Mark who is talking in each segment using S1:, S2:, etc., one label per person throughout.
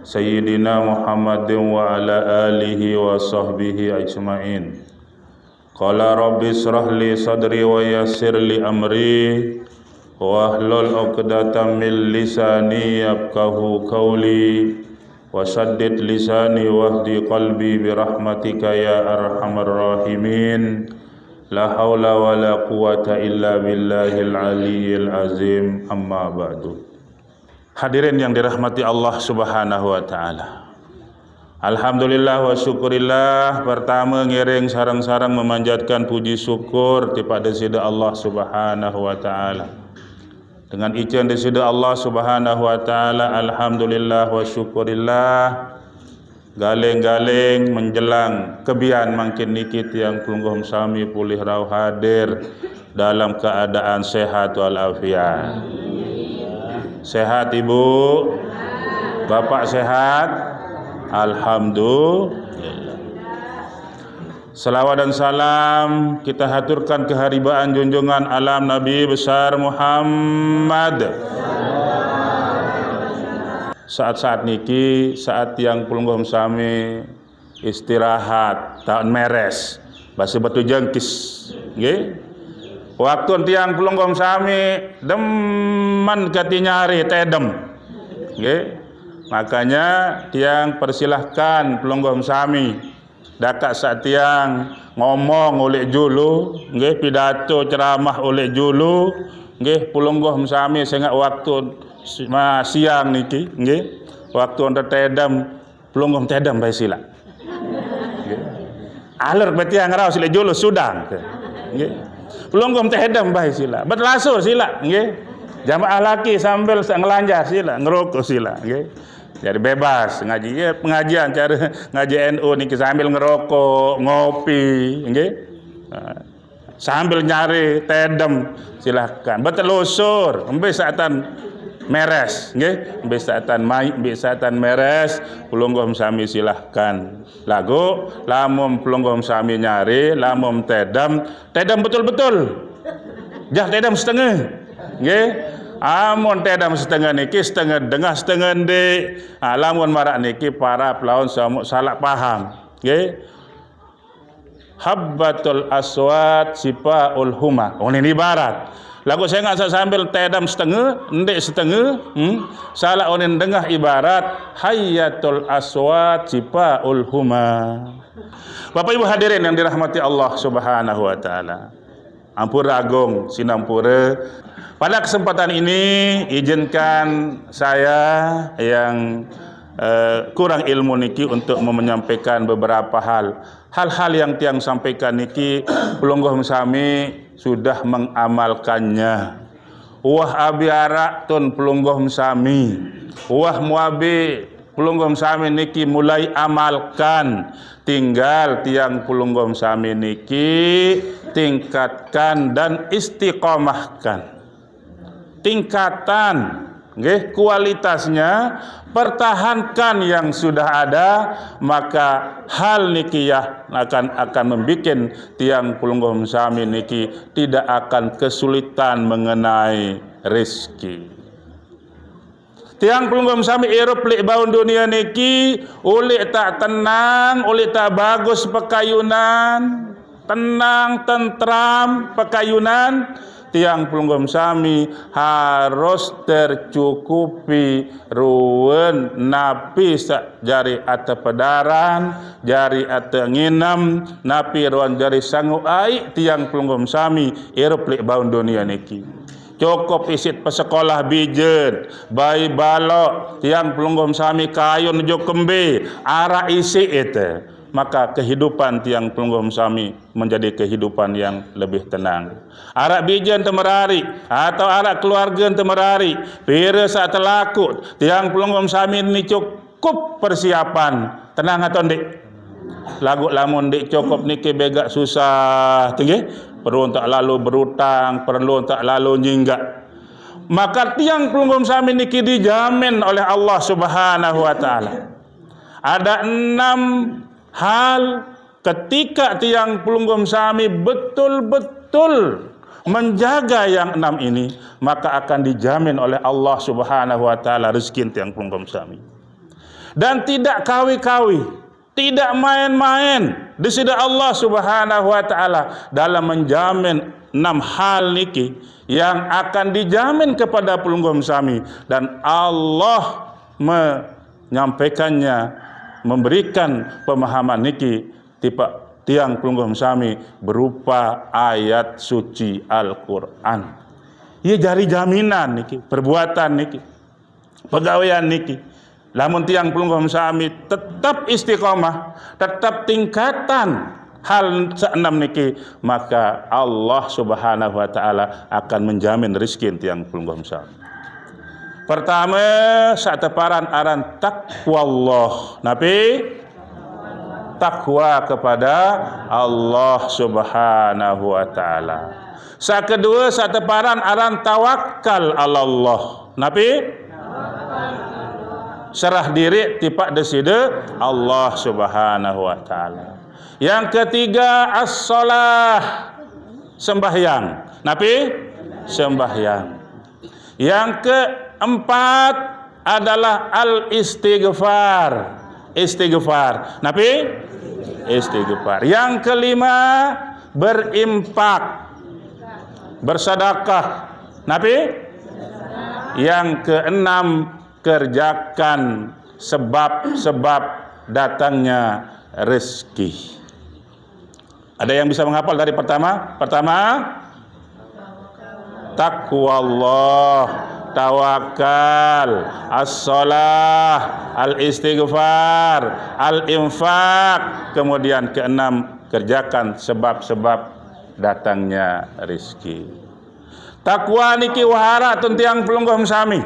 S1: Sayyidina Muhammadin wa ala alihi wa sahbihi ajma'in. Qala rabbi israh li sadri wa yassir li amri wahlul 'uqdatam min lisani yafqahu qawli wa saddid lisani wahdi qalbi bi rahmatika ya arhamar rahimin. La haula wa la quwata illa billahil aliyyil azim. Amma ba'du. Hadirin yang dirahmati Allah Subhanahu wa taala. Alhamdulillah wa syukurillah. Pertama ngiring sarang-sarang memanjatkan puji syukur kepada Sida Allah Subhanahu wa taala. Dengan ijan di Sida Allah Subhanahu wa taala, alhamdulillah wa syukurillah. Galeng-galeng menjelang kebian makin nikit yang pelungguh sami pulih rau hadir dalam keadaan sehat walafiat. Sehat ibu, bapak sehat, alhamdulillah. Salawat dan salam kita haturkan keharibaan junjungan alam Nabi besar Muhammad. Saat-saat niki, saat yang pelungguh sami istirahat, tahun meres, basi batu jengkis, nggih. Waktu tiang pelunggom sami demen kati nyari tedem, okay? Makanya tiang persilahkan pelunggom sami dakak saat tiang ngomong oleh julu, okay? Pidato ceramah oleh julu, okay? Pelunggom sami sehingga waktu siang niki, okay? Waktu untuk tedem pelunggom tedem baik sila, okay? Alur betiang rau sila julu sudang, okay? Pelunggum tehedam baik sila, berlaso sila, nggih. Jamaah laki sambil ngelanjar sila, ngerokok sila, nggih. Jadi bebas ngaji, ya, pengajian cara ngaji NU niki sambil ngerokok, ngopi, nggih. Sambil nyari tedem silahkan. Bertelusur, embe saatan meres, nggih. Embe saatan mai, embe saatan meres, pelunggum sami silahkan. Lagu lamun pelunggum sami nyari, lamun tedam betul-betul. Jah tedam setengah, nggih. Amun tedam setengah niki setengah dengah setengah ndek. Lamun marak niki para pelawan salah paham, nggih. Habbatul aswat sifaul huma. Oh ini ibarat. Lagu saya nggak sambil tedam setengah, ndek setengah, salah onin dengah ibarat hayatul aswat sifaul huma. Bapak Ibu hadirin yang dirahmati Allah Subhanahu wa taala. Ampura agung sinampura. Pada kesempatan ini izinkan saya yang kurang ilmu niki untuk menyampaikan beberapa hal-hal yang tiang sampaikan niki pelungguh sami sudah mengamalkannya. Wah abiara tun pelungguh sami, wah muabi pelungguh sami niki mulai amalkan. Tinggal tiang pelungguh sami niki tingkatkan dan istiqomahkan. Tingkatan, nggih, kualitasnya pertahankan yang sudah ada, maka hal nikiyah akan membikin tiang pelungguh sami niki tidak akan kesulitan mengenai rezeki. Tiang pelungguh sami irup lik baun dunia niki oleh tak tenang, oleh tak bagus pekayunan, tenang tentram pekayunan. Tiang pelunggum sami harus tercukupi ruwen napi jari ate pedaran, jari ate nginam, napi ruan jari sangu ai tiang pelunggum sami irup lik baun dunia niki. Cukup isit pesekolah bijen, bayi balok, tiang pelunggum sami kayun jo kembe, ara isi itu. Maka kehidupan tiang pelunggum sami menjadi kehidupan yang lebih tenang. Arak bijan temerari atau arak keluarga temerari, pira saat terlaku tiang pelunggum sami ini cukup persiapan. Tenang atau ndik? Lagu lamun ndik cukup niki begak susah, tinggi. Perlu tak lalu berutang, perlu tak lalu nyinggak. Maka tiang pelunggum sami niki dijamin oleh Allah Subhanahu wa taala. Ada 6 hal ketika tiang pelunggum sami betul-betul menjaga yang 6 ini, maka akan dijamin oleh Allah Subhanahu wa taala rezeki tiang pelunggum sami. dan tidak kawi-kawi, tidak main-main di sisi Allah Subhanahu wa taala dalam menjamin 6 hal niki yang akan dijamin kepada pelungguh sami, dan Allah menyampaikannya, memberikan pemahaman niki tiang pelungguh sami berupa ayat suci Al-Qur'an. Ia jari jaminan niki, perbuatan niki, pegawaian niki. Lamun tiang pelungguh sami tetap istiqomah, tetap tingkatan hal seenam niki, maka Allah Subhanahu wa taala akan menjamin rezeki tiang pelungguh sami. Pertama, sateparan aran takwa Allah. Nabi takwa kepada Allah Subhanahu wa taala. Sakedua, sateparan aran tawakal Allah. Nabi serah diri tipak deside Allah Subhanahu wa taala. Yang ketiga, as-shalah, sembahyang. Nabi sembahyang. Yang keempat adalah al-istighfar. Istighfar. Nabi istighfar. Yang kelima, berimpak, bersedekah. Nabi. Yang keenam, kerjakan sebab-sebab datangnya rezeki. Ada yang bisa menghafal dari pertama? Pertama, takwa Allah, tawakal, as-shalah, al-istighfar, al-infaq. Kemudian keenam, kerjakan sebab-sebab datangnya rezeki. Takwa niki wahara tiang pelungguh sami.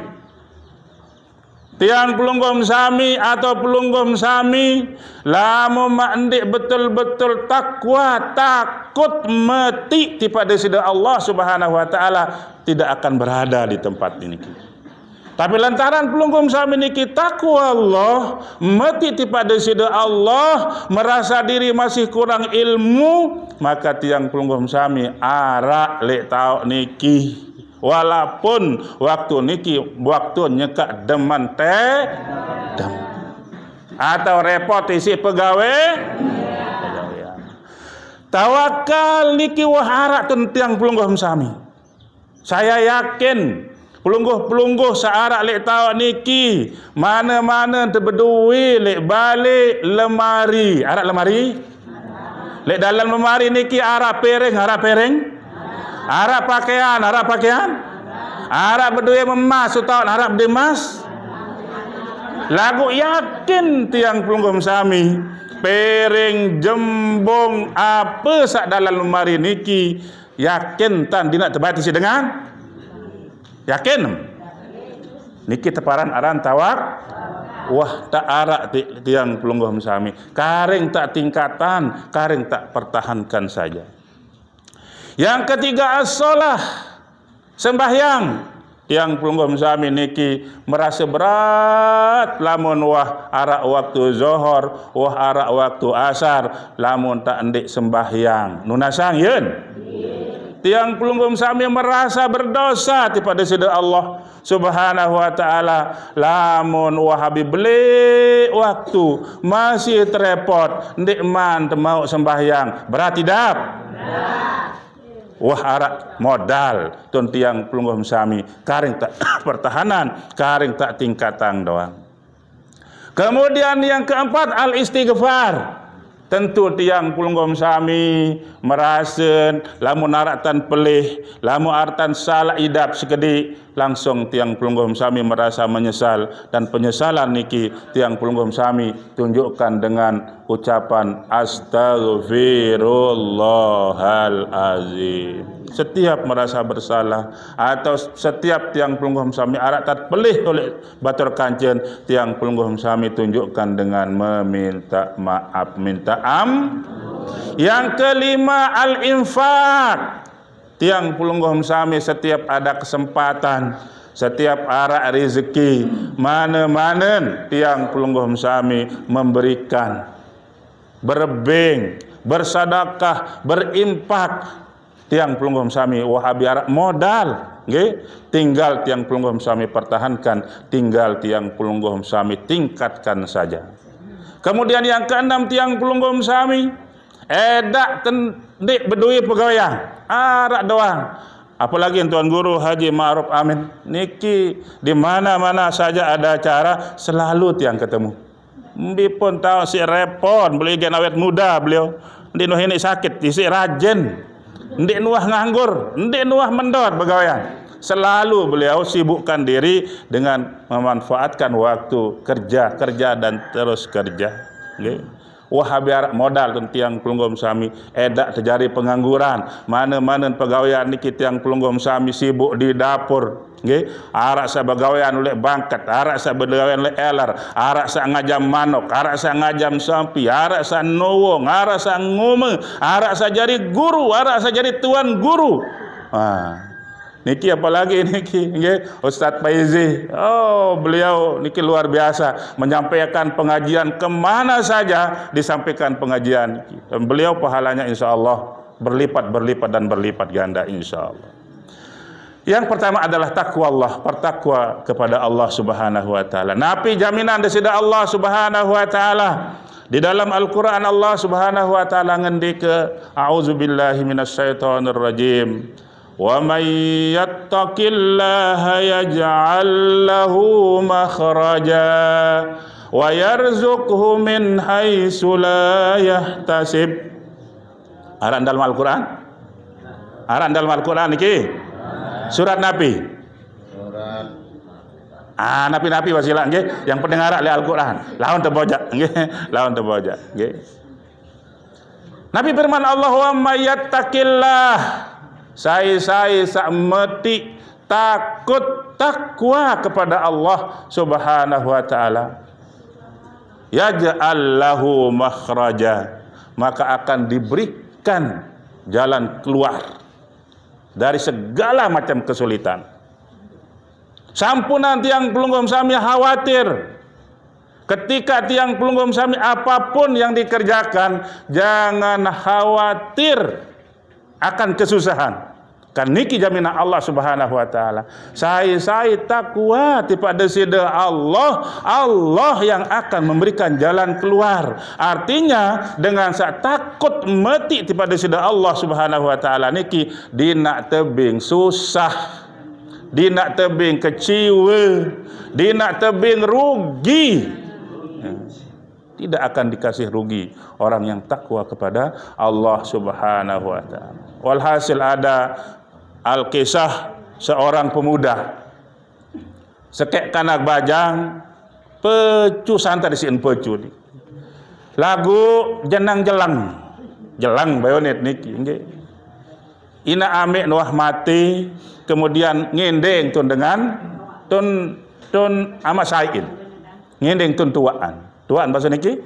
S1: Tiang pelungguh sami atau pelungguh sami lamun mandik betul-betul takwa, takut mati tipada sida Allah Subhanahu wa taala, tidak akan berada di tempat ini. Tapi lantaran pelungguh sami niki takwa Allah, mati tipada sida Allah, merasa diri masih kurang ilmu, maka tiang pelungguh sami arak lek tau niki. Walaupun waktu niki waktu nyekak deman dem atau repot isi pegawai. Tawakal niki wahara tentiang pelungguh sami. Saya yakin pelungguh-pelungguh searak lek tahu niki mana-mana terbedui lek balik lemari. Arak lemari? Lek dalam lemari niki arak piring, arak piring. Arak pakaian, arak pakaian. Arak berdua emas, setahun arak berdua emas. Lagu yakin tiang pelungguh sami, piring, jembung, apa sak dalam lemari niki, yakin tan dinak terbatasi dengan? Yakin? Niki teparan aran tawak. Wah, tak arak tiang pelungguh sami. Karing tak tingkatan, karing tak pertahankan saja. Yang ketiga, as-shalah, sembahyang. Tiang pelungguh sami niki merasa berat lamun wah arak waktu zuhur, wah arak waktu asar, lamun tak endik sembahyang. Nunasang yeun. Tiang pelungguh sami merasa berdosa kepada sida Allah Subhanahu wa taala, lamun wah habis beli waktu masih terepot ndik man mau sembahyang, berat tidak? Wah arak modal tun tiang pelungguh sami, karing tak pertahanan, karing tak tingkatan doang. Kemudian yang keempat, al-istighfar. Tentu tiang pelungguh sami merasa lamun aratan pelih, lamun aratan salah idap sekedik, langsung tiang pelungguh sami merasa menyesal, dan penyesalan niki tiang pelungguh sami tunjukkan dengan ucapan astaghfirullahalazim. Setiap merasa bersalah atau setiap tiang pelungguh sami arak tat pelih oleh batur kancen, tiang pelungguh sami tunjukkan dengan meminta maaf, minta Yang kelima, al-infaq. Tiang pelungguh sami setiap ada kesempatan, setiap arak rezeki, mana-mana tiang pelungguh sami memberikan, berbeng, bersedekah, berimpak. tiang pelungguh sami Wahabi Arab modal, nggih, tinggal tiang pelungguh sami pertahankan, tinggal tiang pelungguh sami tingkatkan saja. Kemudian yang keenam, tiang pelungguh sami edak tendik bedui pegawaian arak doang. Apalagi Tuan Guru Haji Ma'ruf Amin niki di mana-mana saja ada acara selalu tiang ketemu. Mbi pun tahu si repot beli gen awet muda beliau. Ndik nuh ini sakit, si rajin. Ndik nuah nganggur, ndik nuah mendot pegawaian. Selalu beliau sibukkan diri dengan memanfaatkan waktu kerja dan terus kerja. Nggih. Wahabi Arab modal tiang pelungguh sami edak terjadi pengangguran. Mana-mana pegawaian niki tiang pelungguh sami sibuk di dapur. Nggih, arak sa begawaian oleh bangkat, arak sa begawaian oleh elar, arak sa ngajam manok, arak sa ngajam sampi, arak sa nowong, arak sa ngume, arak sa jadi guru, arak sa jadi tuan guru. Niki apalagi niki, nggih, Ustaz Faizi. Oh, beliau niki luar biasa menyampaikan pengajian kemana saja disampaikan pengajian niki. Dan beliau pahalanya insya Allah berlipat dan berlipat ganda insya Allah. Yang pertama adalah takwa Allah, bertakwa kepada Allah Subhanahu wa taala. Napi jaminan dari Allah Subhanahu wa taala. Di dalam Al-Qur'an Allah Subhanahu wa taala ngendika, a'udzubillahi minasyaitonir rajim. Wa may yattaqillaha yaj'al lahu makhraja wa yarzuqhu min haitsu la yahtasib. Aran dalam Al-Qur'an? Aran dalam Al-Qur'an iki? Surat Nabi. Surat. Nabi wasilah nggih, yang pendengar li Al-Qur'an. Lawan tebojak nggih, lawan tebojak nggih. Nabi firman Allahumma yattaqillah. Saya sak meti takwa kepada Allah Subhanahu wa taala. Yaj'al lahu makhraja, maka akan diberikan jalan keluar dari segala macam kesulitan. Sampunan tiang pelungguh sami khawatir. Ketika tiang pelungguh sami apapun yang dikerjakan, jangan khawatir akan kesusahan. Kan niki jaminan Allah Subhanahu wa taala. Saya takwa kepada sida Allah yang akan memberikan jalan keluar. Artinya dengan saya takut mati kepada sida Allah Subhanahu wa taala niki dina tebing susah, dina tebing kecewa, dina tebing rugi. Tidak akan dikasih rugi orang yang takwa kepada Allah Subhanahu wa taala. Walhasil ada al-kisah seorang pemuda sekek kanak bajang pecu santai disiin pecu lagu jenang jelang bayonet niki nggih. Ina ame nuah mati kemudian ngendeng tun dengan tun ama sain ngendeng tun tuaan bahasa niki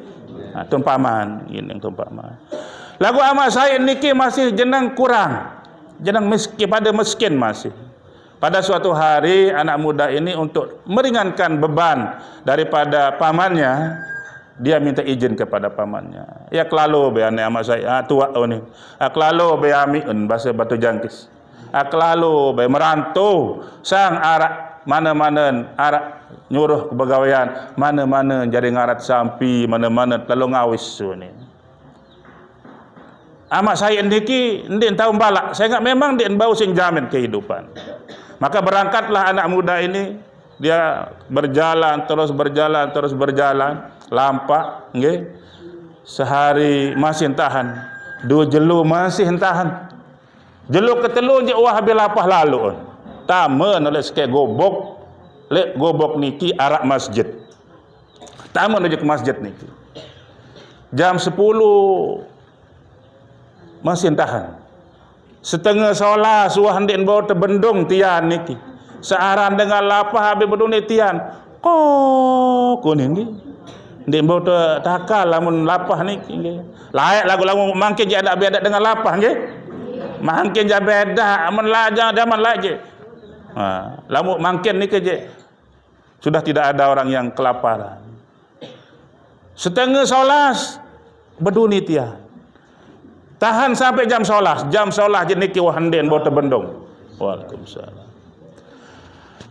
S1: tun paman ngendeng tun paman. Lagu ama sain niki masih jenang kurang, jenang miskin masih. Pada suatu hari anak muda ini untuk meringankan beban daripada pamannya, dia minta izin kepada pamannya. Ya klalo be ane ama saya tua ni. Klalo be amiun bahasa Batu Jangkis. Klalo be merantau sang arak mana-mana arak nyuruh kepegawaian, mana-mana jadi ngarat sampi, mana-mana lalu ngawis ni. Amak saya niki ndin tahu balak. Saya enggak memang ndin bau sing jamin kehidupan. Maka berangkatlah anak muda ini, dia berjalan terus lampak nggih. Sehari masih tahan, dua jelu masih tahan. Jelu ketelu je wah habis lapah lalu. Tamen oleh sekek gobok. Lek gobok niki arak masjid. Tamen aja ke masjid niki. Jam 10 masih tahan. Setengah solah suah ndin bawa terbendung tian niki. Searan dengan lapah habis berduni tian. Kuning ni. Ndin bawa takal lamun lapah niki nggih. Layak lagu-lagu mangkin je ada beda dengan lapah nggih. Mangkin je beda amun laja zaman laje. Lamun mangkin niki je sudah tidak ada orang yang kelaparan. Setengah solas berduni tian. Tahan sampai jam solah je niki wahanden bawa terbendung. Waalaikumsalam.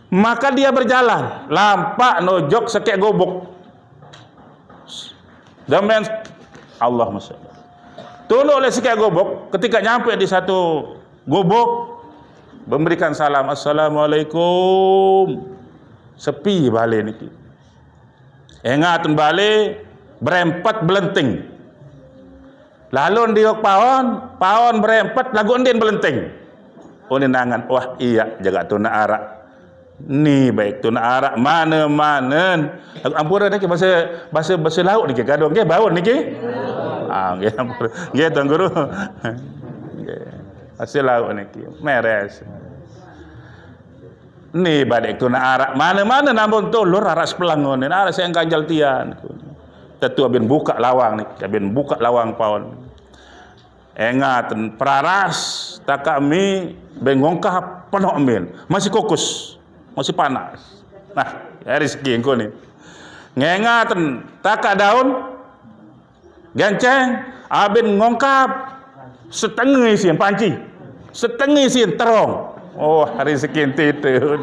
S1: Maka dia berjalan, lampak nojok sekek gobok. Demian Allah masalah. Tolong oleh sekek gobok, ketika nyampe di satu gobok, memberikan salam, Assalamualaikum. Sepi balik niki. Ingatun balik, berempat belenting. Lalu diok pawon berempat, lagu undin belenting. Undin nangan, wah iya, jaga tuna arak. Ni baik tu nak arak mana-mana. Ampura dah ke bahasa laut ni ke gaduh ke bau ni ke? Nggih ampura. Nggih tuan guru. Nggih. Bahasa laut ni ke meres. Ni baik tu nak arak mana-mana namun tolor arak sepelang ni. Arak saya ganjal tian. Tentu abin buka lawang ni, abin buka lawang paon. Engat peraras tak kami bengongkah penuh amin. Masih kokus. Masih panas. Nah, rezeki engkau ni. Ngengatan takak daun, ganceng, abin ngongkap, setengah isian panci, setengah isian terong. Oh, rezeki itu.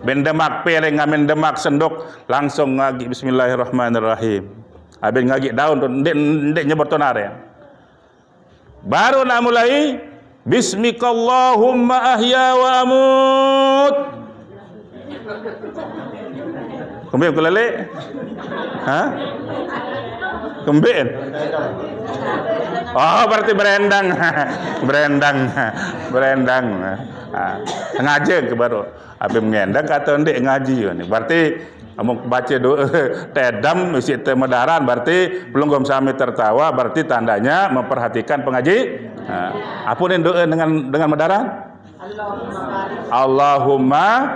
S1: Ben demak peleng, amin demak sendok, langsung ngagi Bismillahirrahmanirrahim. Abin ngagi daun tu, ndek nyebut tonare. Baru nak mulai. Bismikallahumma ahya wa amut. Kembali ke lalik? Hah? Kembali? Oh, berarti berendang. Berendang. Ngaji ke baru. Habis mengendang kata ndek ngaji ni. Berarti kamu baca doa tedam isi temadaran, berarti pelunggum sami tertawa, berarti tandanya memperhatikan pengaji. Apa ni doa dengan medaran? Allahumma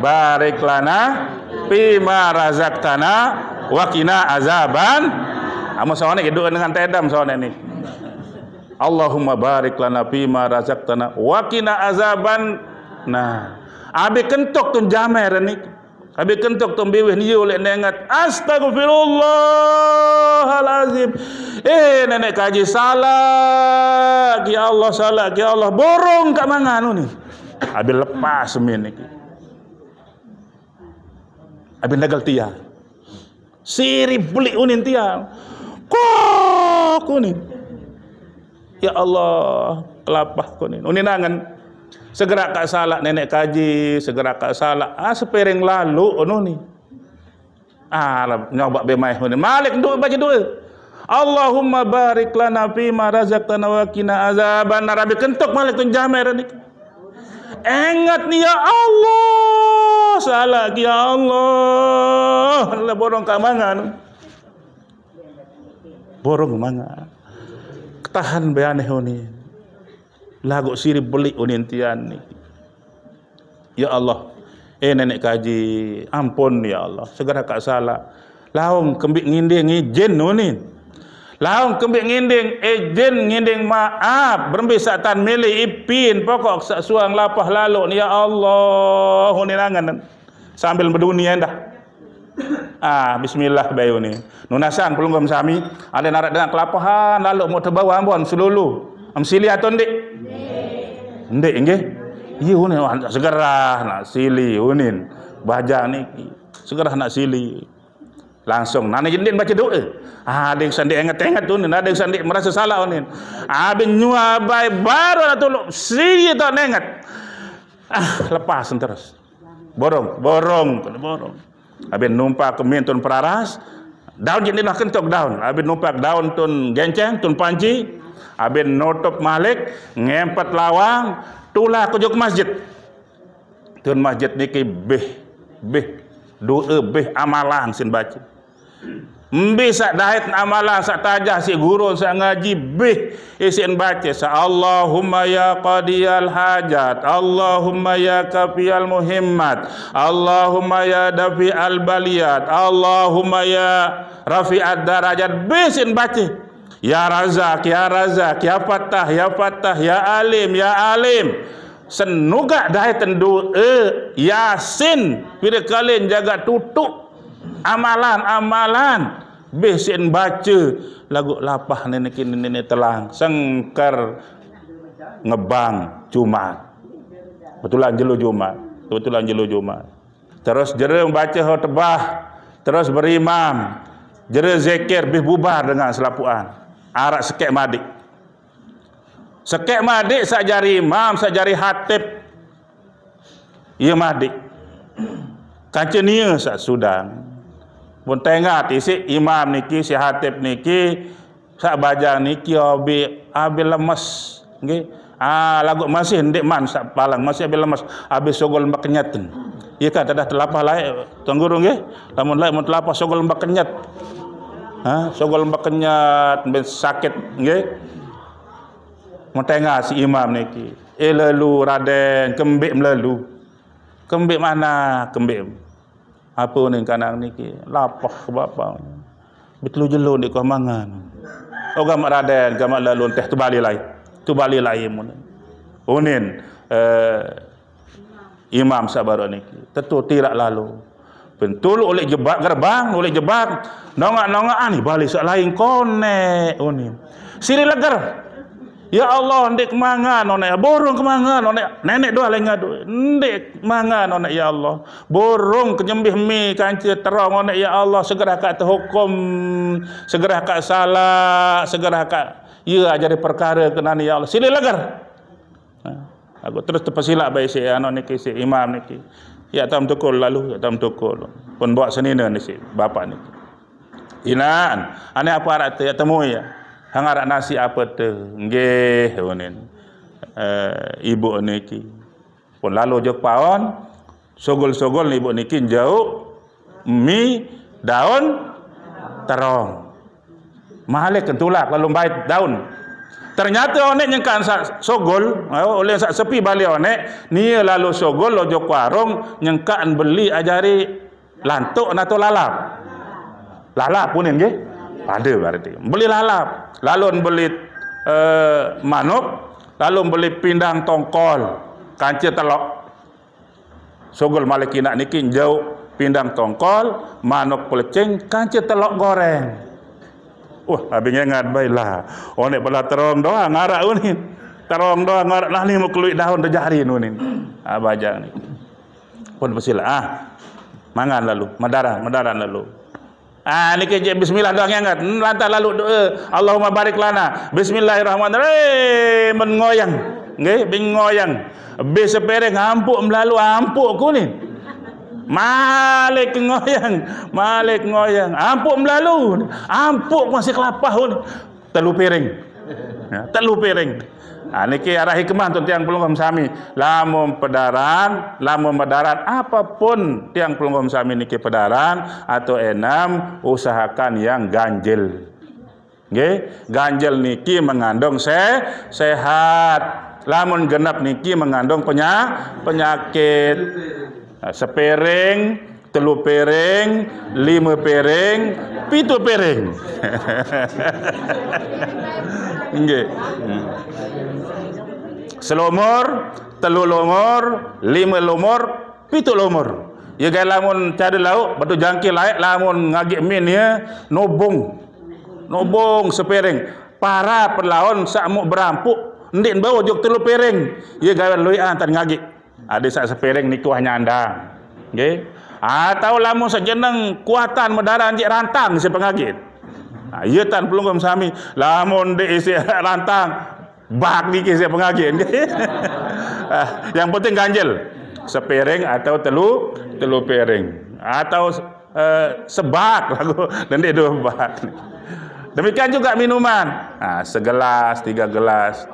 S1: barik lana fima razaqtana wa qina azaban. Amo sawane doa dengan tedam sawane ni. Allahumma barik lana fima razaqtana wa qina azaban. Nah, abi kentok tun jamer ni. Habis kentok tu beweh ni oleh nengat astagfirullahalazim. Nenek kaji salah ya Allah borong kat mangan ni. Habis lepas semin ni. Habis nagal tiang. Siri beli unin tiang. Kok unin. Ya Allah, kelapah kunin. Unin nangan. Segera kak salah nenek kaji, segera kak salah. Sepiring lalu ni. Nyoba bemai ni. Malik doa baca doa. Allahumma barik lana fima razaqtana wa qina azaban. Nabi kentuk malik tun jamer ni. Ingat ni ya Allah, salah ya Allah. Allah borong kat mangan. Borong mangan. Ketahan beaneh ni. Lagu siri beli unintian ni. Ya Allah, nenek kaji, ampun ya Allah, segera kak salah. Laung kembik nginding izin unin. Laung kembik nginding izin nginding maaf. Berbisatan milih ipin pokok sak suang lapah lalu ni ya Allah uninangan sambil berdunia dah. Bismillah bayu ni. Nunasan pelunggum sami, ada narak dengan kelapahan lalu mau terbawa ambon selulu. Amsili atau ndek? Ndek nggih. Iya unin segera nak sili unin. Baja ni segera nak sili. Langsung nana jendin baca doa. Ada yang sandik ingat-ingat unin, ada yang sandik merasa salah unin. Abin nyuabai baru nak tolong sili tak nengat. Lepas terus. Borong. Abin numpak ke tun peraras. Daun jendin lah kentok daun. Abin numpak daun tun genceng, tun panci. Abin nutup malik, ngempet lawang, tulah ke masjid. Tun masjid ni ke doa amalan sin baca. Sak dahit amalan sak tajah si guru sak ngaji isin baca sa Allahumma ya qadiyal hajat, Allahumma ya kafiyal muhimmat, Allahumma ya dafi'al baliyat, Allahumma ya rafi'ad darajat isin baca. Ya Razak, ya Fattah, ya Alim, ya Alim. Senuga dahaitan doa Yasin. Bila kalian jaga tutup amalan. Besin baca lagu lapah nenek telang sengkar ngebang Jumat. Betulan jelu Jumat. Terus jere membaca khutbah, terus berimam, jere zikir bih bubar dengan selapuan. Arak sekek madik. Sekek madik sak jari imam, sak jari hatib. Ia madik. Kancenia sak sudang. Pun tengah si imam niki, si hatib niki, sak bajang niki abi lemes, nggih. Lagu masih ndek man sak palang, masih abi lemes, abi sogol mbak kenyaten. Iya kan dah telapah lain tungguru nggih. Lamun lain mun telapah sogol mbak kenyat. Sogol mbak kenyat ben sakit nggih. Mun tengah si imam niki, lalu Raden kembik melalu. Kembik mana? Kembik apa ni kanang niki lapah ke bapa betul jelo ni kau mangan ogam Raden gamak lalu teh tu bali lai mun unin imam sabar niki tentu tirak lalu pentul oleh jebak gerbang oleh jebak nongak ani balik sak lain konek unin siri leger. Ya Allah, ndek mangan onek borong kemangan onek nenek doa lengah ndek mangan onek ya Allah. Borong kenyembih mi kanci terang onek ya Allah, segera kat terhukum, segera kat salah, segera kat ya jadi perkara kenani ya Allah. Sila lagar. Aku terus terpesilak baik si anak niki si imam niki. Ya tam tukul lalu, ya tam tukul. Pun bawa senina ni si bapa niki. Inaan, ane apa arak ya temui ya. Hang arak nasi apa tu? Nggih onen. Ibu niki. Pun lalu jok paon sogol-sogol ibu niki jauh mi daun terong. Mahale kentulak lalu bait daun. Ternyata onek nyengkan sogol oleh sak sepi balik onek ni lalu sogol lo jok warung nyengkan beli ajari lantuk atau lalap. Lalap pun nggih. Ada berarti. Beli lalap, lalu beli manuk, lalu beli pindang tongkol, kancil telok. Sogol maliki nak niki jauh pindang tongkol, manuk pelecing, kancil telok goreng. Habis ingat baiklah. Onek bela terong doang ngarak unin. Terong doang ngarak lah ni mau keluik daun terjari unin. Bajang ni. Pun bersilah. Mangan lalu, madaran lalu. Ni kerja bismillah doang ingat. Lantas lalu doa Allahumma barik lana. Bismillahirrahmanirrahim. Mengoyang. Nggih, bingoyang. Bis sepereng hampuk melalu hampuk ku ni. Malik ngoyang. Hampuk melalu. Hampuk masih kelapah ni. Telu piring. Telu piring. Niki arah hikmah untuk tiang pelunggom sami. Lamun pedaran apapun tiang pelunggom sami niki pedaran atau enam usahakan yang ganjil. Nggih, ganjil niki mengandung sehat. Lamun genap niki mengandung penyakit. Sepiring, telu piring, 5 piring, 7 piring. Nggih. Selumur, telu lumur, 5 lumur, 7 lumur. Ya gaya lamun cari lauk, batu jangkil laik, lamun ngagik min ya, nobong sepiring. Para perlawan sakmuk berampuk, ndik bawa jok telu piring. Ya gaya lui antar ngagik. Ada sak sepiring ni kuah nyandang. Nggih. Atau lamun sejeneng kuatan medaran jek rantang si pengagit. Ya tan pelunggom sami, lamun dek isi rantang bak niki saya pengagin. Yang penting ganjil sepiring atau telu piring atau sebak lagu dan dia 2 bak. Demikian juga minuman. Segelas, 3 gelas.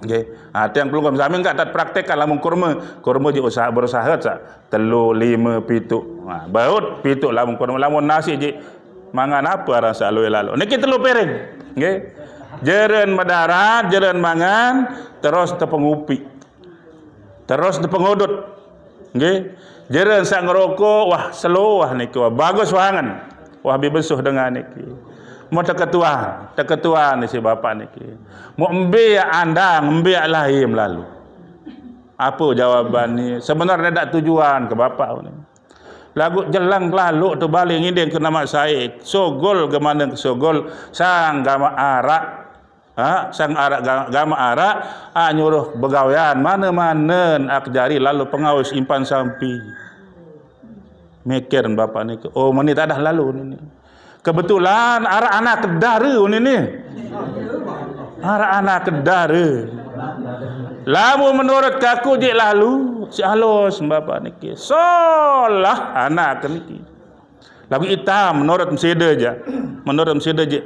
S1: Nggih. Tiang pelunggom sami enggak tak praktekkan lamun kurma je berusaha telu 5 7. Baut 7 lamun kurma, lamun nasi je mangan apa rasa lalu. Niki telu piring. Nggih. Jeren medarat, jeren mangan, terus tepengupi. Terus tepengudut. Nggih. Jeren sak ngerokok, wah slow wah niki wah bagus wangan. Wah besuh dengan niki. Mau teketua ni si bapak niki. Mau embiak andang, embiak lahim lalu. Apa jawaban ni? Sebenarnya tak tujuan ke bapak ni. Lagu jelang lalu tu balik ngideng ke nama saya. Sogol ke mana ke sogol sang gama arak. Sang arak gama arak nyuruh begawian mana-mana ak jari lalu pengawis impan sampi. Mikir bapak ni. Oh menit dah lalu ni. Kebetulan arak anak kedara ni. Arak anak kedara. Lamu menurut kaku je lalu si halus bapak niki. Solah anak niki. Lagu hitam menurut mesida je. Menurut mesida je.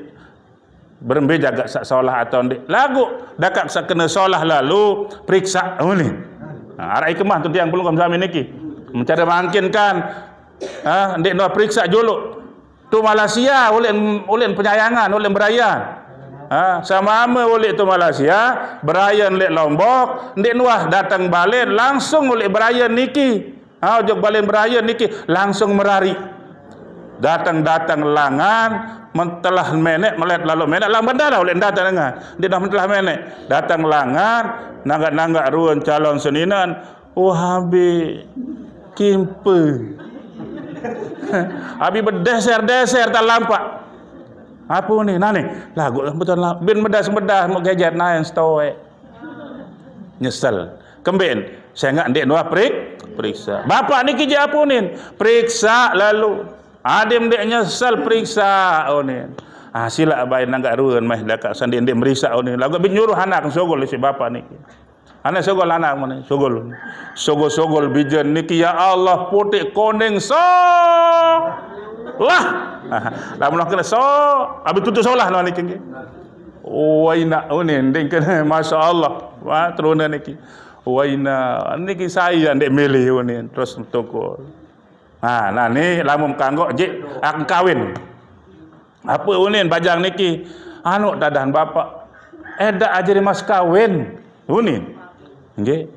S1: Berembe jaga sak solah atau ndik. Lagu dakak sak kena solah lalu periksa ni. Arak ikemah tu tiang pelung kami niki. Mencari mangkinkan ndik no periksa juluk. Tu Malaysia ulen penyayangan, ulen berayan. Sama ama oleh tu Malaysia, berayan lek Lombok, ndik nuah datang balen langsung oleh berayan niki. Ojok balen berayan niki langsung merari. Datang langan, mentelah menek melet lalu menek lang bandara oleh datang dengan. Dia dah mentelah menek, datang langan, nanggak-nanggak ruan calon seninan, habi kimpe. Abi berdeser-deser tak lampak. Apa ni? Nah ni lagu betul lah. Bin medas mau gadget naik stowe. Nyesel. Kembin. Saya enggak ndek nuah periksa. Bapak ni kerja apa ni? Periksa lalu. Adim ndek nyesel periksa ni. Sila abai nanggak ruan mah dekat sandi ndek meriksa ni. Lagu bin nyuruh anak sogol si bapak ni. Anak sogol anak mana? Sogol. Sogol bijan niki ya Allah putih kuning lah. Lamun kena habis tutup solah no niki. Waina ni ndeng kena masyaallah. Wah teruna niki. Waina niki saya ndek milih ni terus toko. Nah ni lamun kanggo je ak kawin. Apa unin bajang niki? Anu dadan bapak. Eda ajari mas kawin. Unin. Nggih.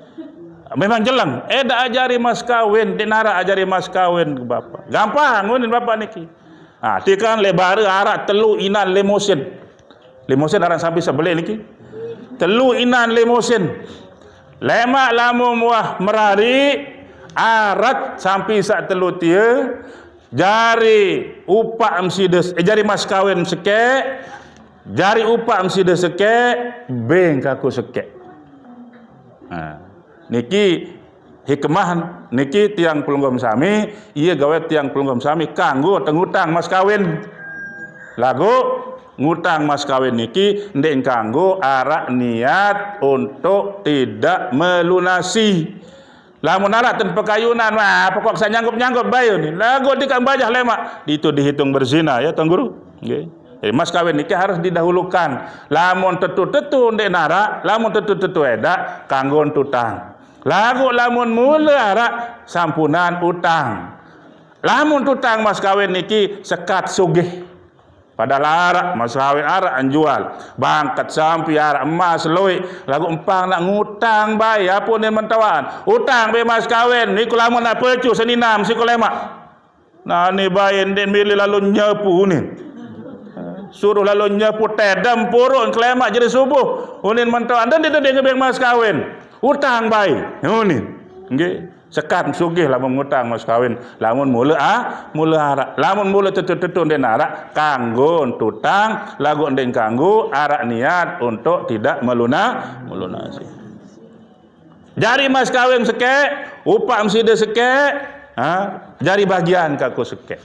S1: Memang jelang. Eda ajari mas kawin, dinara ajari mas kawin ke bapak. Gampang unin bapak niki. Tikan lebar arak telu inan lemosin. Lemosin arang sampai sebelah niki. Telu inan lemosin. Lemak lamu muah merari arat sampai sak telu tia. Jari upak msides jari mas kawin seke. Jari upak msides seke, beng kaku seke. Niki hikmah niki tiang pelunggom sami, iya gawe tiang pelunggom sami kanggo tengutang mas kawin. Lagu ngutang mas kawin niki ndek kanggo arak niat untuk tidak melunasi. Lamun arak ten pekayunan pokok saya nyanggup bayu ni. Lagu dikang bajah lemak, itu dihitung berzina ya Tuan Guru. Nggih. Jadi mas kawin niki harus didahulukan. Lamun tetu-tetu ndek narak, lamun tetu-tetu edak kanggo tutang. Lagu lamun mula arak sampunan utang. Lamun tutang mas kawin niki sekat sugih. Padahal arak mas kawin arak anjual. Bangkat sampai arak emas loi. Lagu empang nak ngutang bayi apa ni mentawan. Utang be mas kawin niku lamun nak pecu seninam siku lemak. Nah ni bayi den milih lalu nyapu ni. Suruh lalu nyapu tedam purun kelemak jadi subuh. Unin mentawan dan dia ngebeng mas kawin. Utang baik, ni, nggih, sekat sugih lamun ngutang mas kawin, lamun mula arak, lamun mula tetu-tetu den arak, kanggo tutang, lagu den kanggo arak niat untuk tidak melunasi. Jari mas kawin seke, upah mside seke, jari bagian kaku seke.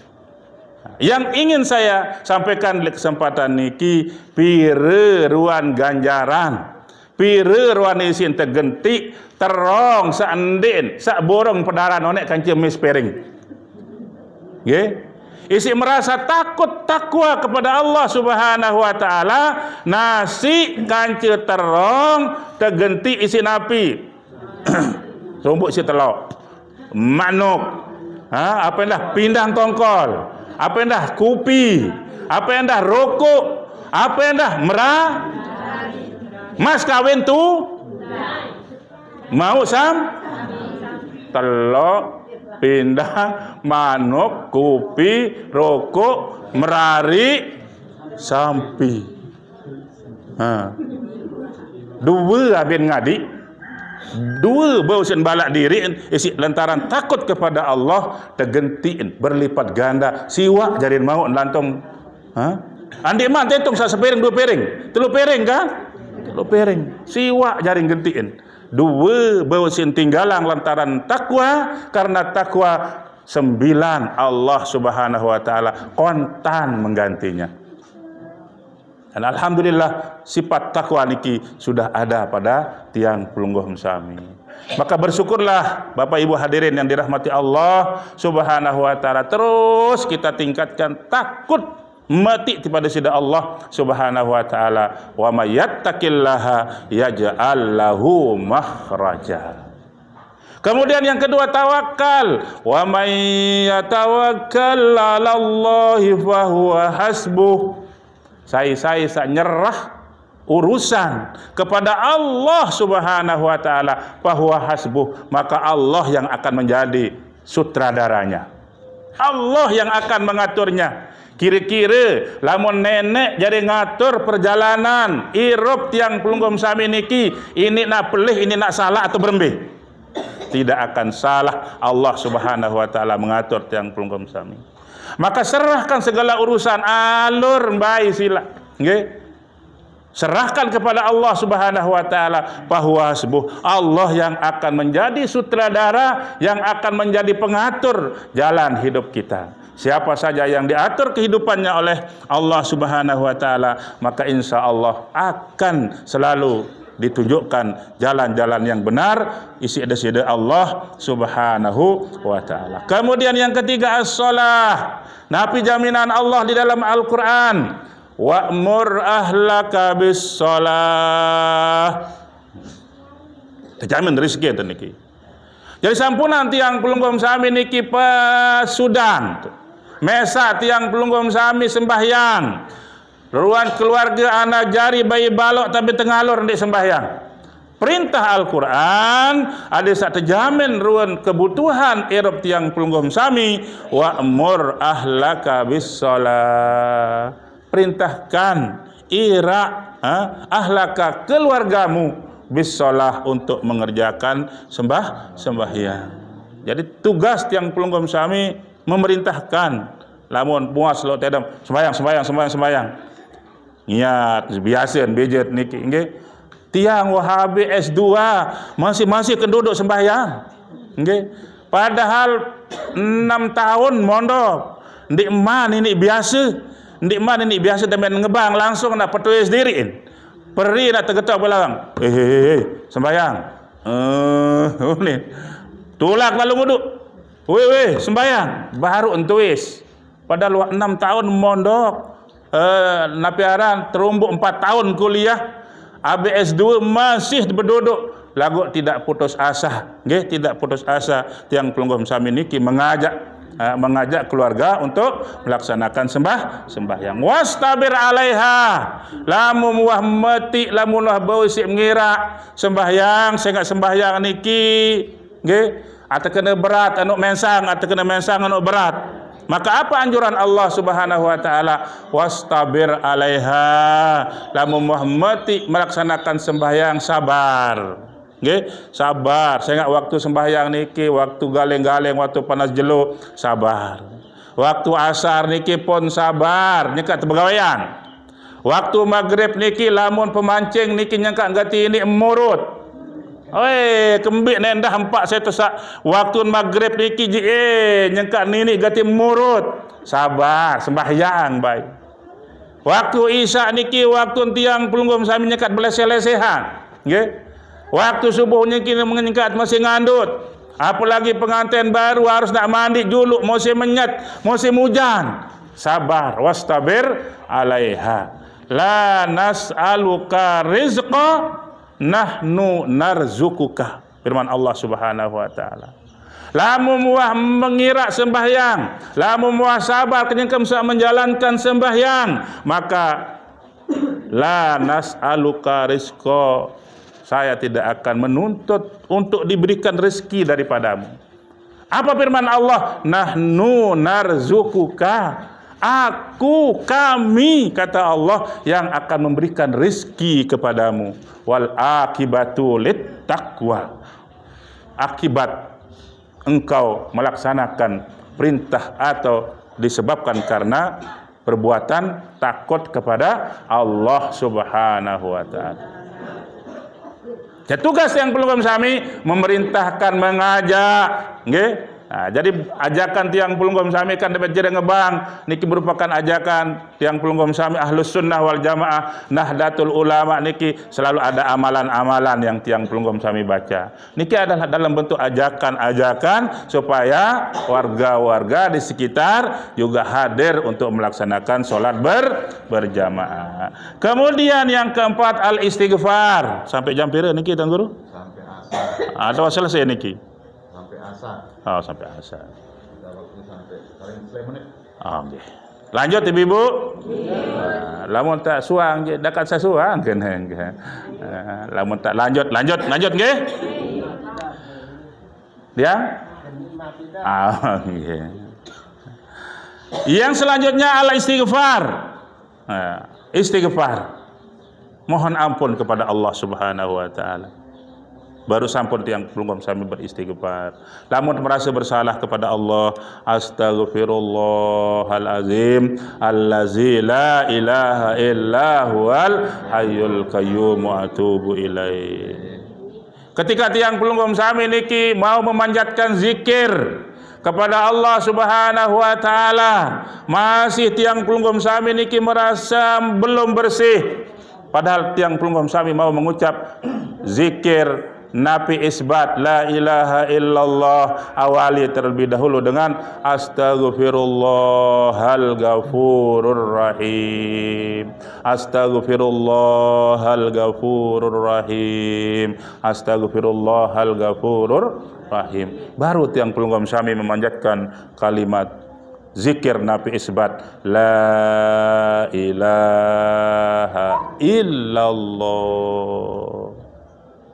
S1: Yang ingin saya sampaikan di kesempatan niki, pire ruan ganjaran. Pire ruan isin tergentik terong saandin sak borong pedaran onek kancing mispiring. Nggih. Isi merasa takut takwa kepada Allah Subhanahu wa taala, nasi kancing terong tergentik isi napi. Rumbuk si telok. Manuk. Apa yang dah pindang tongkol. Apa yang dah kupi. Apa yang dah rokok. Apa yang dah merah. Mas kawin tu mau telok, pindang, manuk, kopi, rokok, merari, sampi. Dua abin ngadi, dua bausin balak diri isi lantaran takut kepada Allah tergentiin berlipat ganda siwak jarin mau lantung andi man tentung sepiring dua piring telu piring kan telu piring siwak jaring gentiin dua bausin tinggalang lantaran takwa karena takwa 9 Allah Subhanahu wa taala kontan menggantinya. Dan alhamdulillah sifat takwa niki sudah ada pada tiang pelungguh sami. Maka bersyukurlah Bapak Ibu hadirin yang dirahmati Allah Subhanahu wa taala, terus kita tingkatkan takut mati kepada sida Allah Subhanahu wa taala. Wa may yattaqillaha yaj'al lahu makhraja. Kemudian yang kedua tawakal. Wa may yatawakkal 'alallahi fa huwa hasbuh. Saya nyerah urusan kepada Allah Subhanahu wa taala, fa huwa hasbuh, maka Allah yang akan menjadi sutradaranya. Allah yang akan mengaturnya. Kira-kira lamun nenek jadi ngatur perjalanan irup tiang pelunggum sami niki, ini nak pelih, ini nak salah atau berembih? Tidak akan salah. Allah Subhanahu wa taala mengatur tiang pelunggum sami. Maka serahkan segala urusan alur baik sila. Nggih. Serahkan kepada Allah Subhanahu wa taala, bahwa Allah yang akan menjadi sutradara, yang akan menjadi pengatur jalan hidup kita. Siapa saja yang diatur kehidupannya oleh Allah Subhanahu wa taala, maka insya Allah akan selalu ditunjukkan jalan-jalan yang benar isi ada Allah Subhanahu wa taala. Kemudian yang ketiga as-shalah. Nabi jaminan Allah di dalam Al-Qur'an, wa'mur ahlaka bis-shalah. Terjamin rezeki itu niki. Jadi sampunan tiang pelunggum sami niki pasudang. Mesa tiang pelunggum sami sembahyang. Ruang keluarga anak jari bayi balok tapi tengalur di sembahyang. Perintah Al-Quran ada saat terjamin ruang kebutuhan irup tiang pelunggum sami. Wa'mur ahlaka bis-shalah. Perintahkan ahlaka keluargamu bis-shalah untuk mengerjakan sembahyang. Jadi tugas tiang pelunggum sami memerintahkan lamun puas lo tedam sembahyang. Niat biasa bejet niki nggih. Tiang Wahabi S2 masih kenduduk sembahyang. Nggih. Padahal 6 tahun mondok. Ndik man ini biasa. Ndik man ini biasa temen ngebang langsung nak petulis diriin. Peri nak tergetak belakang. Sembahyang. Ni. Tulak lalu wuduk. Weh sembahyang baru entuis. Padahal 6 tahun mondok. Napiaran terumbuk 4 tahun kuliah, ABS2 masih berduduk lagu tidak putus asa. Nggih, tidak putus asa. Tiang pelunggum sami niki mengajak keluarga untuk melaksanakan sembahyang. Wastabir alaiha. Lamun wah mati, lamun wah bau sik mengira sembahyang, saya enggak sembahyang niki, nggih, atau kena berat anu mensang, atau kena mensang anu berat. Maka apa anjuran Allah Subhanahu wa taala? Wastabir alaiha. Lamun Muhammad melaksanakan sembahyang sabar. Nggih, sabar. Saya ingat waktu sembahyang niki, waktu galeng-galeng, waktu panas jelo, sabar. Waktu asar niki pun sabar, nyekat pegawaian. Waktu maghrib niki lamun pemancing niki nyangka gati ini murut. Kembik nendah empat saya tesak. Waktu maghrib niki nyengkat nini gati murut. Sabar, sembahyang baik. Waktu isya niki waktu tiang pelunggum sami nyengkat beleseh-lesehan. Nggih. Waktu subuh niki menyengkat masih ngandut. Apalagi pengantin baru harus nak mandi dulu, musim menyat, musim hujan. Sabar, wastabir alaiha. La nas'aluka rizqa, nahnu narzukuka. Firman Allah Subhanahu wa taala. Lamun muah mengira sembahyang, lamun muah sabar kenyangkam menjalankan sembahyang, maka la nas'aluka rizqa, saya tidak akan menuntut untuk diberikan rezeki daripadamu. Apa firman Allah? Nahnu narzukuka. Kami, kata Allah, yang akan memberikan rezeki kepadamu. Wal akibatu lit taqwa. akibat engkau melaksanakan perintah atau disebabkan karena perbuatan takut kepada Allah Subhanahu wa taala. Ya, tugas yang perlu kami memerintahkan mengajak, nggih. Nah, jadi ajakan tiang pelunggom sami kan dapat jadi ngebang niki merupakan ajakan tiang pelunggom sami Ahlus Sunnah wal Jamaah Nahdlatul Ulama niki selalu ada amalan-amalan yang tiang pelunggom sami baca. Niki adalah dalam bentuk ajakan-ajakan supaya warga-warga di sekitar juga hadir untuk melaksanakan sholat berjamaah. Kemudian yang keempat al-istighfar. Sampai jam pira niki Tuan Guru?
S2: Sampai asar.
S1: Atau selesai niki?
S2: Sampai asar.
S1: Oh, sampai asar.
S2: Ada waktu sampai paling 10 menit.
S1: Oh, okay. Lanjut Ibu-ibu. Lamun tak suang je dekat sasuang kan. Lamun tak lanjut nggih. Dia? Okay. Yang selanjutnya adalah istighfar. Istighfar. Mohon ampun kepada Allah Subhanahu wa taala. Baru sampun tiang pelunggom sami beristighfar. Lamun merasa bersalah kepada Allah, astaghfirullahalazim allazi la ilaha illa huwal hayyul qayyum wa atubu ilaih. Ketika tiang pelunggom sami niki mau memanjatkan zikir kepada Allah Subhanahu wa taala, masih tiang pelunggom sami niki merasa belum bersih. Padahal tiang pelunggom sami mau mengucap zikir napi isbat la ilaha illallah, awali terlebih dahulu dengan astaghfirullahal ghafurur rahim, astaghfirullahal ghafurur rahim, astaghfirullahal ghafurur rahim. Baru tiang pelunggom sami memanjatkan kalimat zikir napi isbat la ilaha illallah.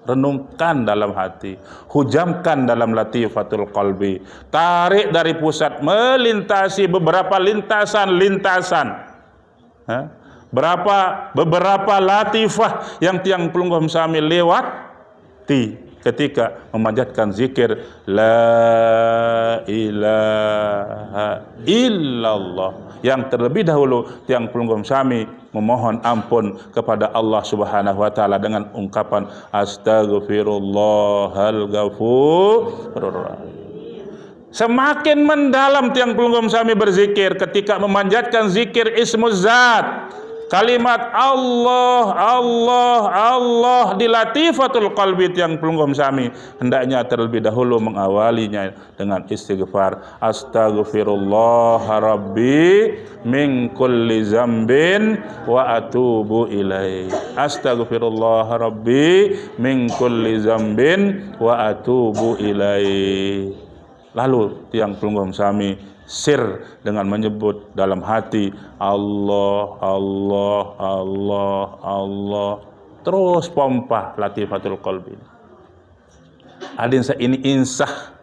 S1: Renungkan dalam hati, hujamkan dalam latifatul qalbi, tarik dari pusat, melintasi beberapa lintasan-lintasan. Beberapa latifah yang tiang pelunggom sami lewati ketika memanjatkan zikir la ilaha illallah. Yang terlebih dahulu tiang pelunggom sami memohon ampun kepada Allah Subhanahu wa taala dengan ungkapan astaghfirullahal ghafurur rahim. Semakin mendalam tiang pelunggom sami berzikir ketika memanjatkan zikir ismuz zat, kalimat Allah, Allah, Allah di latifatul qalbi tiang pelunggom sami hendaknya terlebih dahulu mengawalinya dengan istighfar. Astaghfirullah rabbi min kulli zambin wa atubu ilaih. Astaghfirullah rabbi min kulli zambin wa atubu ilaih. Lalu tiang pelunggom sami sir dengan menyebut dalam hati Allah, Allah, Allah, Allah. Terus pompa latifatul qalbi. Adin ini insah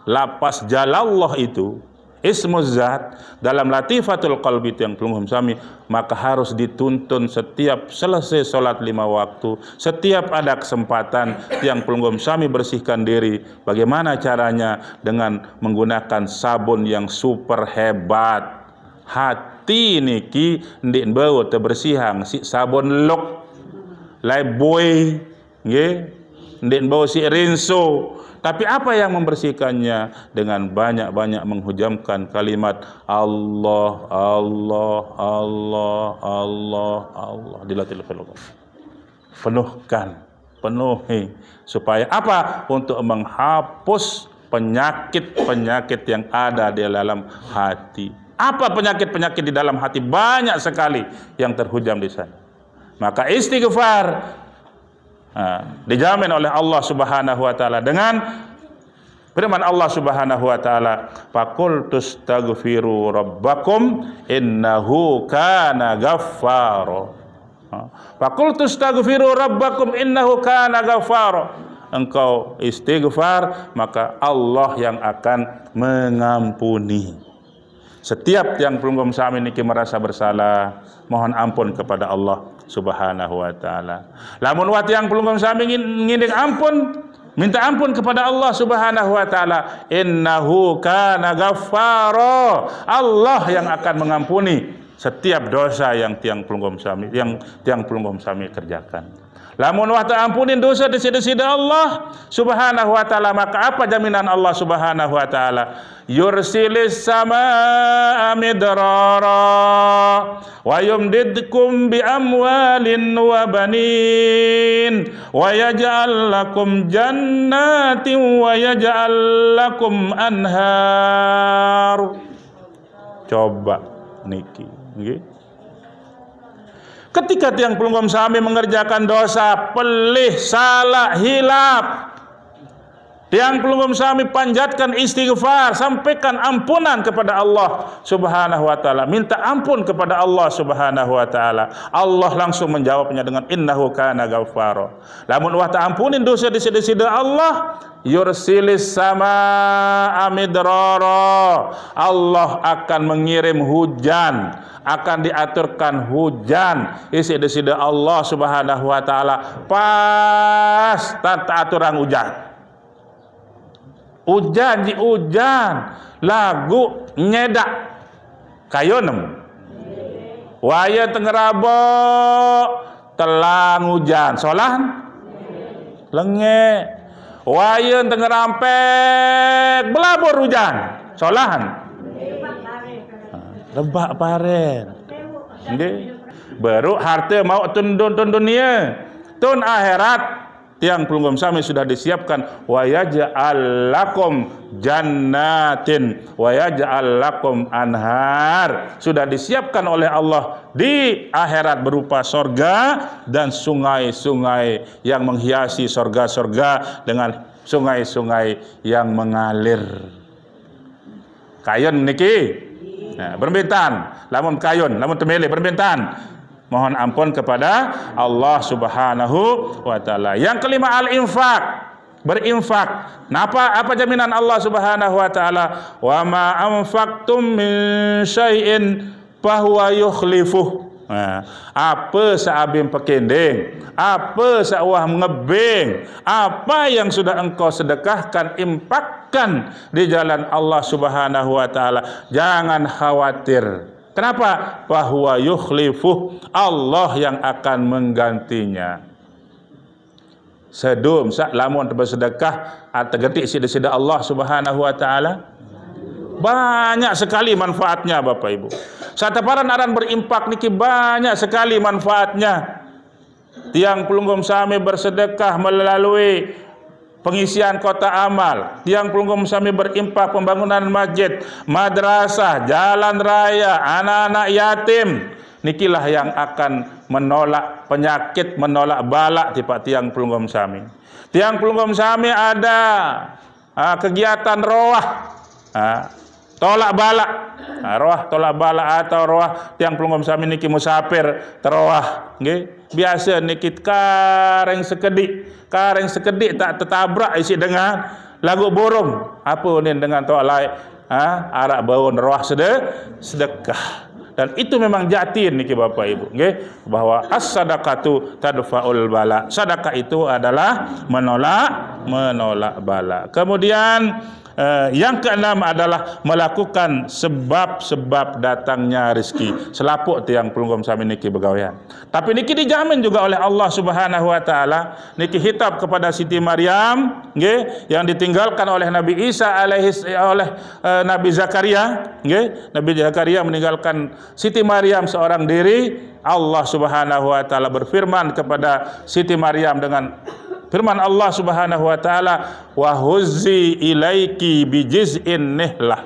S1: lapas jalallah itu ismuz zat dalam latifatul qalbi yang pelunggom sami, maka harus dituntun setiap selesai sholat 5 waktu, setiap ada kesempatan yang pelunggom sami bersihkan diri. Bagaimana caranya? Dengan menggunakan sabun yang super hebat. Hati niki ndik bau tebersihang si sabun lok Lifebuoy nggih, ndik bau si rinso. Tapi apa yang membersihkannya? Dengan banyak-banyak menghujamkan kalimat Allah, Allah, Allah, Allah, Allah. Dilatih penuhi supaya apa? Untuk menghapus penyakit-penyakit yang ada di dalam hati. Apa penyakit-penyakit di dalam hati? Banyak sekali yang terhujam di sana. Maka istighfar dijamin oleh Allah Subhanahu wa taala dengan firman Allah Subhanahu wa taala, faqultus taghfiru rabbakum innahu kana ghaffara. Faqultus taghfiru rabbakum innahu kana ghaffara. Engkau istighfar, maka Allah yang akan mengampuni. Setiap yang pelunggom sami niki merasa bersalah, mohon ampun kepada Allah Subhanahu wa taala. Lamun wat yang pelunggom sami nginding ampun, Minta ampun kepada Allah Subhanahu wa taala. Innahu kana ghaffara. Allah yang akan mengampuni setiap dosa yang tiang pelunggom sami kerjakan. Lamun wah tak ampunin dosa desida-desida Allah Subhanahu wa taala, maka apa jaminan Allah Subhanahu wa taala? Yursilis samaa midrara wa yumdidkum bi amwalin wa banin wa yaj'al lakum jannatin wa yaj'al lakum anhar. Coba niki, nggih. Ketika tiang pelunggom sami mengerjakan dosa, pelih, salah, hilap, tiang pelunggom sami panjatkan istighfar, sampaikan ampunan kepada Allah Subhanahu wa taala, minta ampun kepada Allah Subhanahu wa taala. Allah langsung menjawabnya dengan innahu kana ghaffara. Lamun wah tak ampunin dosa desida-desida Allah, yursilis samaa midrara. Allah akan mengirim hujan, akan diaturkan hujan isi desida Allah Subhanahu wa taala pas tata aturan hujan. Hujan lagu nyedak kayonem waya tengerabo telang hujan solan lenge waya tengerampek belabur hujan solahan lebak paren. Nggih. Baru harta mau tun dunia, tun akhirat tiang pelunggom sami sudah disiapkan wa yaj'al lakum jannatin wa yaj'al lakum anhar. Sudah disiapkan oleh Allah di akhirat berupa sorga dan sungai-sungai yang menghiasi sorga-sorga dengan sungai-sungai yang mengalir. Kayon niki. Nah, berbentan, lamun kayon, lamun temele berbentan. Mohon ampun kepada Allah Subhanahu wa taala. Yang kelima al-infak, berinfak. Napa apa jaminan Allah Subhanahu wa taala? Wa ma anfaqtum min syai'in fahuwa yukhlifuh. Nah, apa saabim pekending, apa sawah ngebeng, apa yang sudah engkau sedekahkan, impakkan di jalan Allah Subhanahu wa taala, jangan khawatir. Kenapa? Bahwa yukhlifuh, Allah yang akan menggantinya. Sedum sak lamun bersedekah ategetik sida-sida Allah Subhanahu wa taala, banyak sekali manfaatnya Bapak Ibu. Sataparan aran berimpak niki banyak sekali manfaatnya. Tiang pelunggom sami bersedekah melalui pengisian kota amal. Tiang pelunggom sami berimpak pembangunan masjid, madrasah, jalan raya, anak-anak yatim. Nikilah yang akan menolak penyakit, menolak balak tiap tiang pelunggom sami. Tiang pelunggom sami ada kegiatan roah, tolak balak. Roah tolak balak atau roah tiang pelunggom sami niki musafir teroah nggih. Biasa niki kareng sekedik tak tertabrak isi dengan lagu burung. Apa ni dengan tok lain arak baun roah sedekah. Dan itu memang jatin niki Bapak Ibu nggih, bahwa as-sadaqatu tadfa'ul bala. Sedekah itu adalah menolak bala. Kemudian yang keenam adalah melakukan sebab-sebab datangnya rezeki. Selapuk tiang pelunggom sami niki begawean. Tapi niki dijamin juga oleh Allah Subhanahu wa taala. Niki hitap kepada Siti Maryam nggih, yang ditinggalkan oleh Nabi Isa oleh Nabi Zakaria nggih. Nabi Zakaria meninggalkan Siti Maryam seorang diri. Allah Subhanahu wa taala berfirman kepada Siti Maryam dengan firman Allah Subhanahu wa taala, wa huzzi ilaiki bijiz'in nihlah.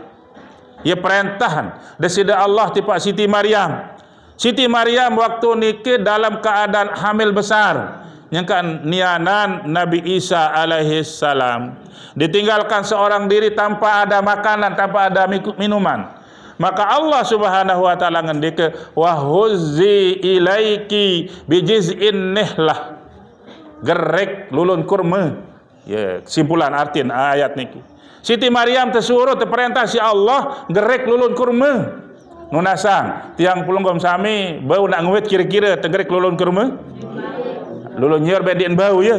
S1: Ya perintahan desida Allah tipak Siti Maryam. Siti Maryam waktu niki dalam keadaan hamil besar. Nyangkan nianan Nabi Isa alaihi salam. Ditinggalkan seorang diri tanpa ada makanan, tanpa ada minuman. Maka Allah Subhanahu wa taala ngendike, wa huzzi ilaiki bijiz'in nihlah. Gerek lulun kurma. Ya, kesimpulan artiin ayat niki. Siti Maryam tersuruh terperintah si Allah gerek lulun kurma. Nunasang tiang pelunggom sami bau nak ngewet kira-kira tegerek lulun kurma. Lulun nyer bedin bau ya.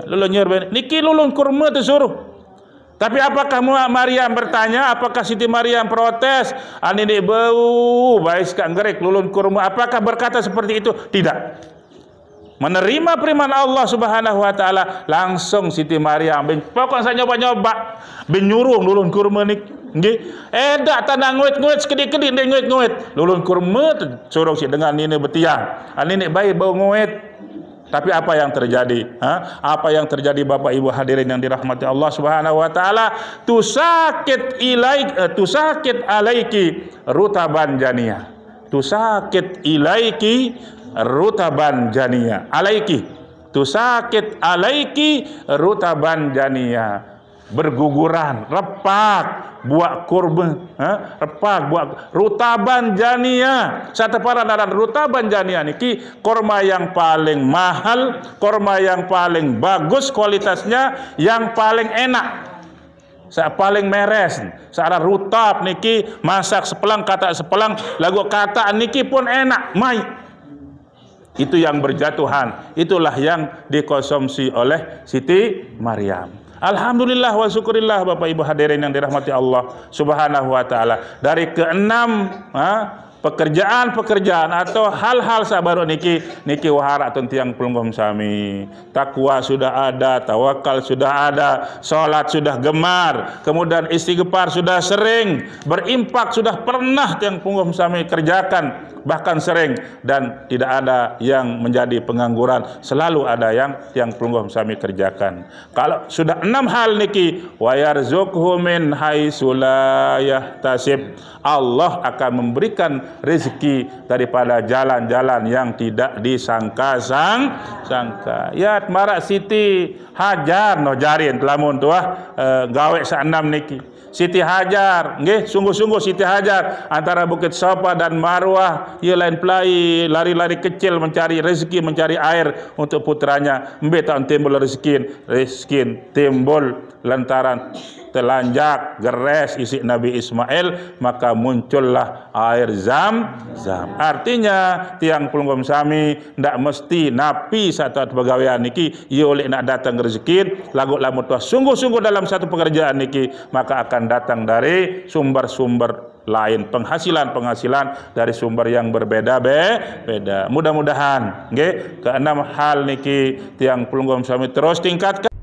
S1: lulun nyuruh niki lulun kurma tu suruh. Tapi apakah Maryam bertanya, apakah Siti Maryam protes? Ini bau baik sekali gerek lulun kurma. Apakah berkata seperti itu? Tidak. Menerima firman Allah Subhanahu wa taala, langsung Siti Maryam pokok saya nyoba-nyoba benyuruh lulun kurma ni nggih. Dak tanah nguit-nguit sekedik-kedik ndek nguit-nguit. Lulun kurma suruh si dengan ini betiang. Ini baik bau nguit. Tapi apa yang terjadi? Apa yang terjadi Bapak Ibu hadirin yang dirahmati Allah Subhanahu wa taala? Tusakit alaiki rutaban janiyah. Tusakit ilaiki rutaban janiyah. Alaiki. Tusakit alaiki rutaban janiyah. Berguguran, repak, buat kurban, repak, buat rutaban janiyah. Satu para dalam rutaban janiyah niki korma yang paling mahal, korma yang paling bagus kualitasnya, yang paling enak. Paling meres. Seara rutab niki masak sepelang kata sepelang, lagu kata niki pun enak, mai. Itu yang berjatuhan, itulah yang dikonsumsi oleh Siti Maryam. Alhamdulillah wa syukurillah Bapak Ibu hadirin yang dirahmati Allah Subhanahu wa taala. Dari keenam pekerjaan-pekerjaan atau hal-hal sabaru niki wahara tentiang pelunggum sami. Takwa sudah ada, tawakal sudah ada, salat sudah gemar, kemudian istighfar sudah sering, berimpak sudah pernah tiang pelunggum sami kerjakan, bahkan sering, dan tidak ada yang menjadi pengangguran, selalu ada yang pelunggum sami kerjakan. Kalau sudah 6 hal niki, wa yarzuqhu min haitsu la yahtasib, Allah akan memberikan rezeki daripada jalan-jalan yang tidak disangka-sangka. Ya marak Siti Hajar no jarin lamun tuah gawe sa-6 niki. Siti Hajar, nggih, sungguh-sungguh Siti Hajar antara Bukit Safa dan Marwah, ia lain pelai lari-lari kecil mencari rezeki, mencari air untuk putranya. Mbe tak timbul rezeki timbul lantaran telanjak geres isi Nabi Ismail, maka muncullah air zam-zam. Artinya tiang pelunggum sami ndak mesti napi satu pegawaian niki yo oleh nak datang rezeki lagu lamun tuah sungguh-sungguh dalam satu pekerjaan niki, maka akan datang dari sumber-sumber lain, penghasilan dari sumber yang berbeda-beda. Mudah-mudahan nggih keenam hal niki tiang pelunggum sami terus tingkatkan.